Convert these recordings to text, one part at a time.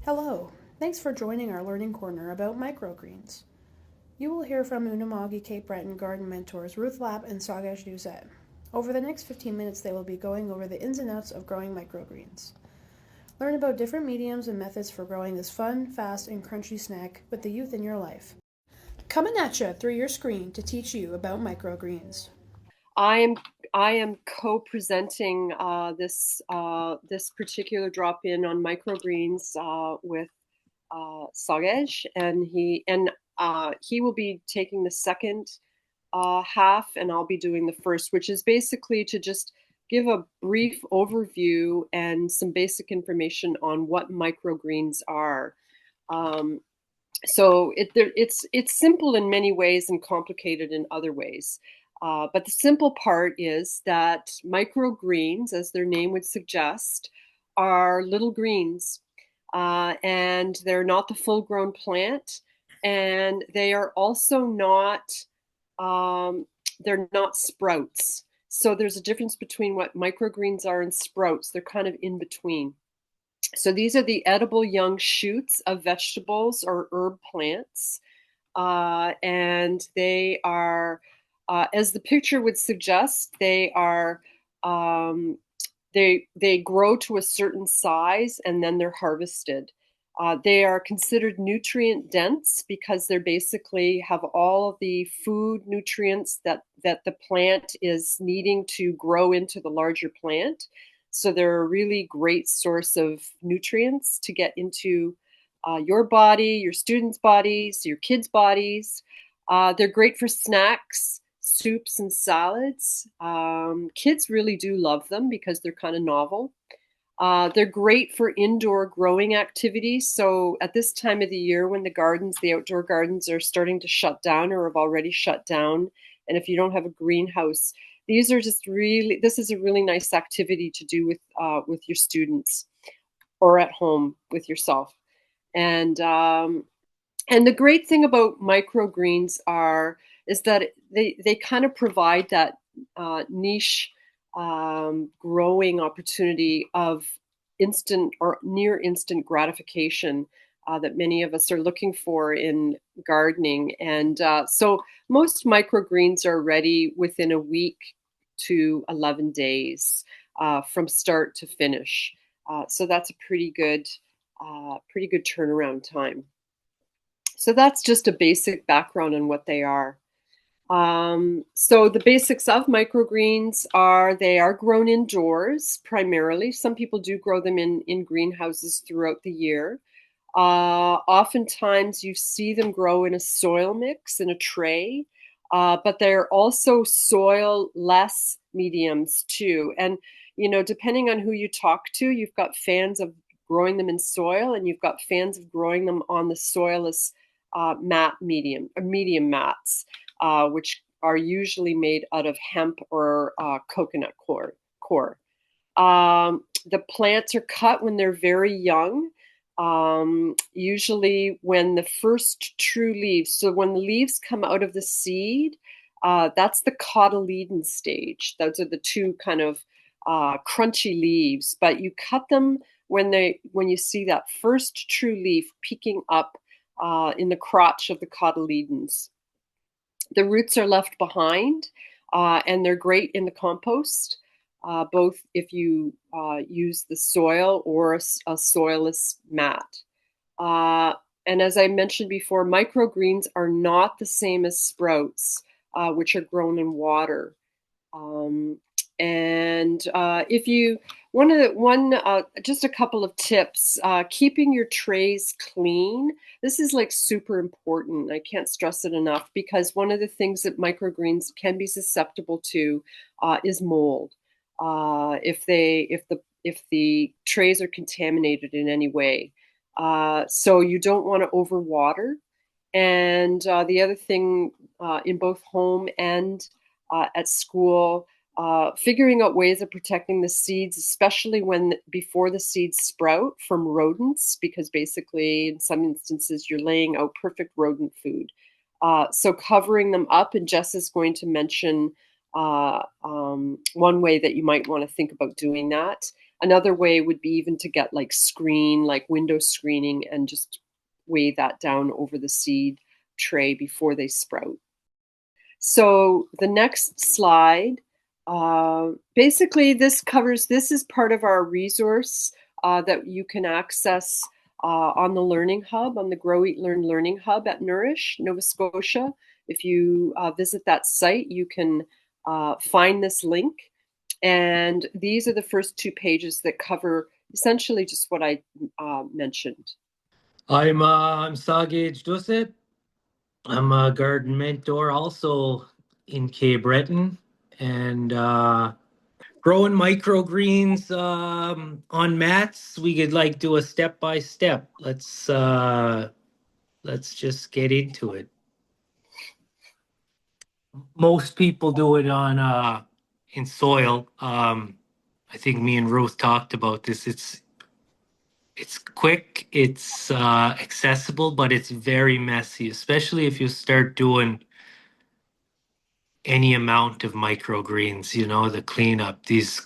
Hello, thanks for joining our Learning Corner about microgreens. You will hear from Unama'ki Cape Breton garden mentors Ruth Lapp and Sagash Doucette. Over the next 15 minutes, they will be going over the ins and outs of growing microgreens. Learn about different mediums and methods for growing this fun, fast, and crunchy snack with the youth in your life. Coming at you through your screen to teach you about microgreens. I am I am co-presenting this particular drop-in on microgreens with Sagej, and he will be taking the second half, and I'll be doing the first, which is basically to just give a brief overview and some basic information on what microgreens are. Um, it's simple in many ways and complicated in other ways. But the simple part is that microgreens, as their name would suggest, are little greens, and they're not the full-grown plant, and they are also not they're not sprouts. So there's a difference between what microgreens are and sprouts. They're kind of in between. So these are the edible young shoots of vegetables or herb plants. And they are, as the picture would suggest, they are, they grow to a certain size and then they're harvested. They are considered nutrient dense because they're basically have all of the food nutrients that the plant is needing to grow into the larger plant. So they're a really great source of nutrients to get into your body, your students' bodies, your kids' bodies. They're great for snacks, soups, and salads. Kids really do love them because they're kind of novel. They're great for indoor growing activities. So at this time of the year when the outdoor gardens are starting to shut down or have already shut down, and if you don't have a greenhouse, this is a really nice activity to do with your students or at home with yourself. And and the great thing about microgreens is that they kind of provide that niche growing opportunity of instant or near instant gratification that many of us are looking for in gardening. And so most microgreens are ready within a week to 11 days from start to finish. So that's a pretty good turnaround time. So that's just a basic background on what they are. So the basics of microgreens are they are grown indoors primarily. Some people do grow them in greenhouses throughout the year. Oftentimes you see them grow in a soil mix in a tray, but they're also soil-less mediums too. And depending on who you talk to, you've got fans of growing them in soil, and you've got fans of growing them on the soilless medium mats, which are usually made out of hemp or coconut core. The plants are cut when they're very young, usually when the first true leaves, so when the leaves come out of the seed, that's the cotyledon stage. Those are the two kind of crunchy leaves, but you cut them when you see that first true leaf peeking up in the crotch of the cotyledons. The roots are left behind, and they're great in the compost, both if you use the soil or a soilless mat. And as I mentioned before, microgreens are not the same as sprouts, which are grown in water. And if you just a couple of tips, keeping your trays clean. This is like super important. I can't stress it enough because one of the things that microgreens can be susceptible to is mold. If the trays are contaminated in any way, so you don't want to overwater. And the other thing in both home and at school, figuring out ways of protecting the seeds, especially before the seeds sprout from rodents, because basically in some instances you're laying out perfect rodent food. So covering them up, and Jess is going to mention one way that you might want to think about doing that. Another way would be even to get like window screening, and just weigh that down over the seed tray before they sprout. So the next slide, basically this is part of our resource that you can access on the Learning Hub, on the Grow, Eat, Learn Learning Hub at Nourish, Nova Scotia. If you visit that site, you can find this link. And these are the first two pages that cover essentially just what I mentioned. I'm Sagej Dusit. I'm a garden mentor also in Cape Breton, and growing microgreens on mats. We could like do a step by step. Let's just get into it. Most people do it on in soil. I think me and Ruth talked about this. It's quick, it's accessible, but it's very messy, especially if you start doing any amount of microgreens, the cleanup. These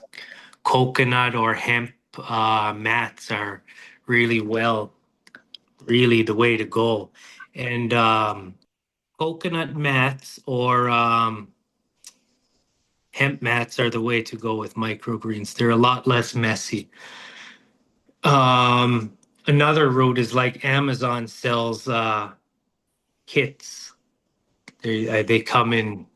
coconut or hemp mats are really really the way to go. And coconut mats or hemp mats are the way to go with microgreens. They're a lot less messy. Another route is like Amazon sells kits. They come in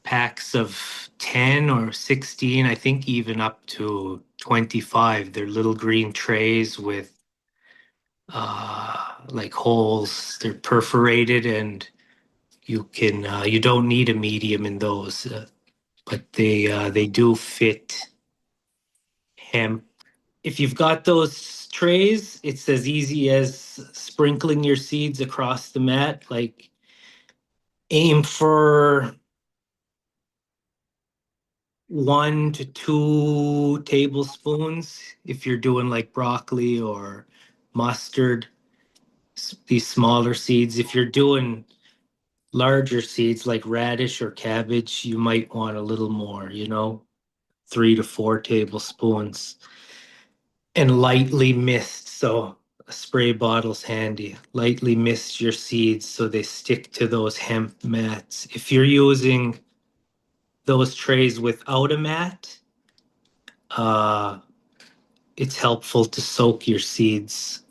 packs of 10 or 16, I think even up to 25. They're little green trays with like holes. They're perforated, and you don't need a medium in those, but they do fit hemp. If you've got those trays, it's as easy as sprinkling your seeds across the mat. Like aim for 1 to 2 tablespoons if you're doing like broccoli or mustard, these smaller seeds. If you're doing larger seeds like radish or cabbage, you might want a little more, 3 to 4 tablespoons. And lightly mist. So a spray bottle's handy. Lightly mist your seeds so they stick to those hemp mats. If you're using those trays without a mat, uh, it's helpful to soak your seeds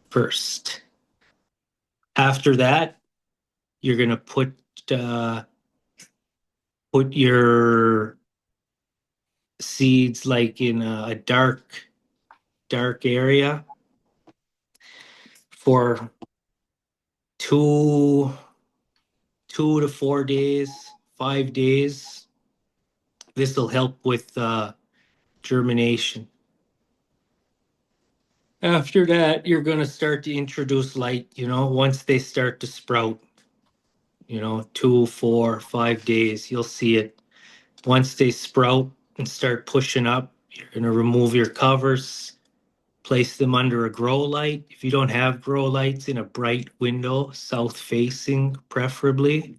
first. After that, you're gonna uh, put your seeds like in a dark area for two 2 to 4 days, 5 days. This will help with germination. After that, you're going to start to introduce light, once they start to sprout, 2, 4, 5 days, you'll see it. Once they sprout and start pushing up, you're going to remove your covers, place them under a grow light. If you don't have grow lights, in a bright window, south facing preferably.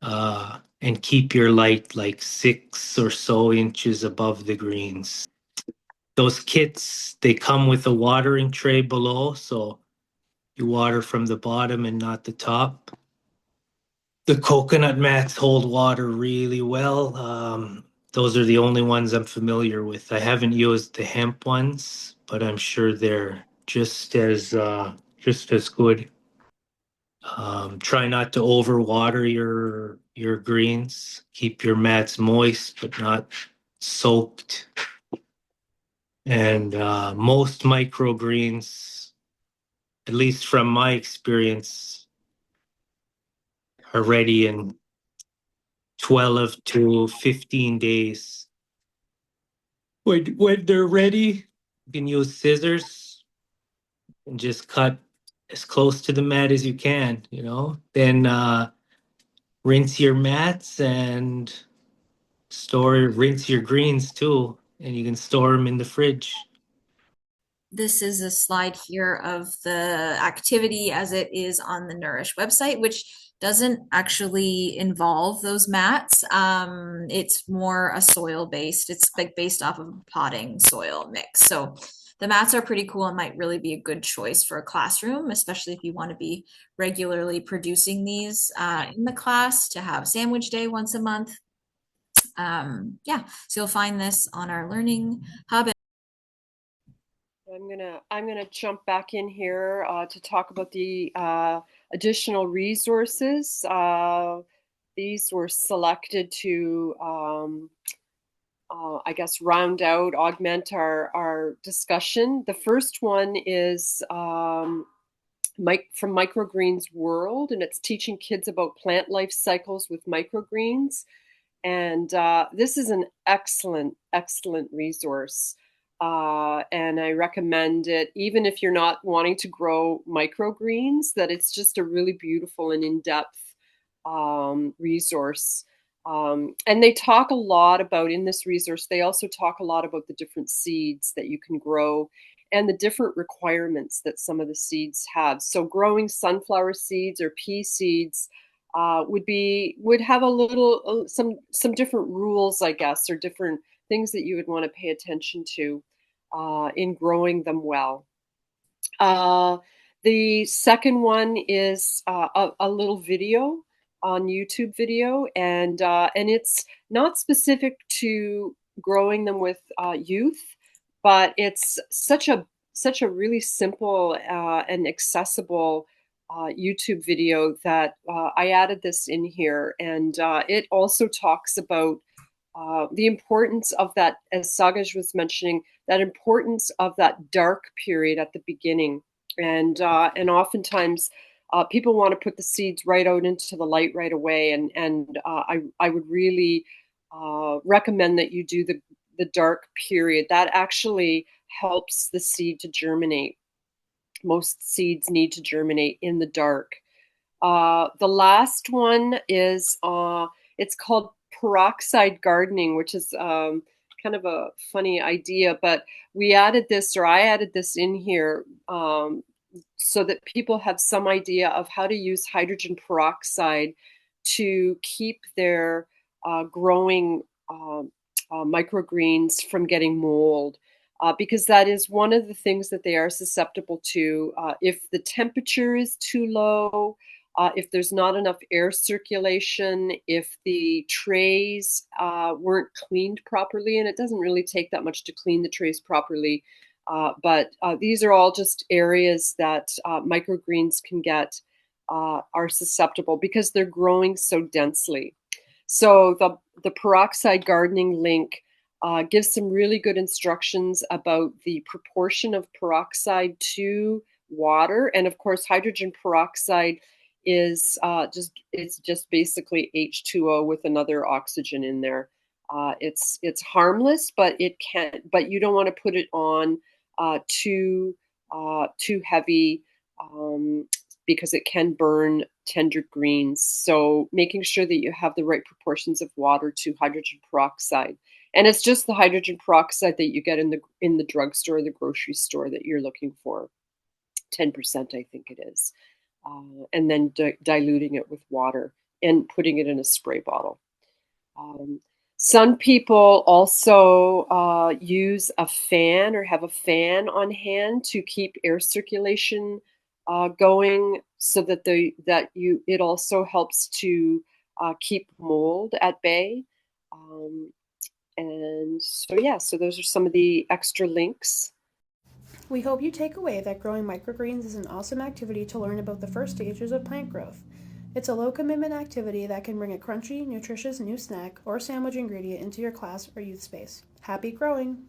And keep your light like 6 or so inches above the greens. Those kits, they come with a watering tray below, so you water from the bottom and not the top. The coconut mats hold water really well. Those are the only ones I'm familiar with. I haven't used the hemp ones, but I'm sure they're just as good. Try not to overwater your greens. Keep your mats moist but not soaked. And most microgreens, at least from my experience, are ready in 12 to 15 days. When they're ready, you can use scissors and just cut as close to the mat as you can, Then rinse your mats and rinse your greens too, and you can store them in the fridge. this is a slide here of the activity as it is on the Nourish website, which doesn't actually involve those mats. It's more a soil based, it's like based off of a potting soil mix. So the mats are pretty cool and might really be a good choice for a classroom, especially if you want to be regularly producing these in the class to have sandwich day once a month. Yeah, so you'll find this on our learning hub. I'm gonna jump back in here to talk about the additional resources. These were selected to, I guess, round out, augment our discussion. The first one is from Microgreens World, and it's teaching kids about plant life cycles with microgreens. And this is an excellent, excellent resource. And I recommend it, even if you're not wanting to grow microgreens, that it's just a really beautiful and in-depth resource. And they talk a lot about, in this resource, they also talk a lot about the different seeds that you can grow and the different requirements that some of the seeds have. So growing sunflower seeds or pea seeds would have a little some different rules, I guess, or different things that you would want to pay attention to in growing them well. The second one is a little video on YouTube video, and it's not specific to growing them with youth, but it's such a really simple and accessible YouTube video that I added this in here, and it also talks about the importance of that, as Sagaj was mentioning, that importance of that dark period at the beginning, and oftentimes people want to put the seeds right out into the light right away, and I would really recommend that you do the dark period. That actually helps the seed to germinate. Most seeds need to germinate in the dark. The last one is it's called peroxide gardening, which is kind of a funny idea, but I added this in here so that people have some idea of how to use hydrogen peroxide to keep their growing microgreens from getting mold. Because that is one of the things that they are susceptible to. If the temperature is too low, if there's not enough air circulation, if the trays weren't cleaned properly, and it doesn't really take that much to clean the trays properly, but these are all just areas that microgreens can get, are susceptible because they're growing so densely. So the peroxide gardening link gives some really good instructions about the proportion of peroxide to water, and of course, hydrogen peroxide is just basically H2O with another oxygen in there. It's harmless, but you don't want to put it on too heavy because it can burn tender greens. So making sure that you have the right proportions of water to hydrogen peroxide. And it's just the hydrogen peroxide that you get in the drugstore or the grocery store that you're looking for. 10%, I think it is. And then diluting it with water and putting it in a spray bottle. Some people also use a fan or have a fan on hand to keep air circulation going, so that it also helps to keep mold at bay. And so those are some of the extra links. We hope you take away that growing microgreens is an awesome activity to learn about the first stages of plant growth. It's a low-commitment activity that can bring a crunchy, nutritious new snack or sandwich ingredient into your class or youth space. Happy growing!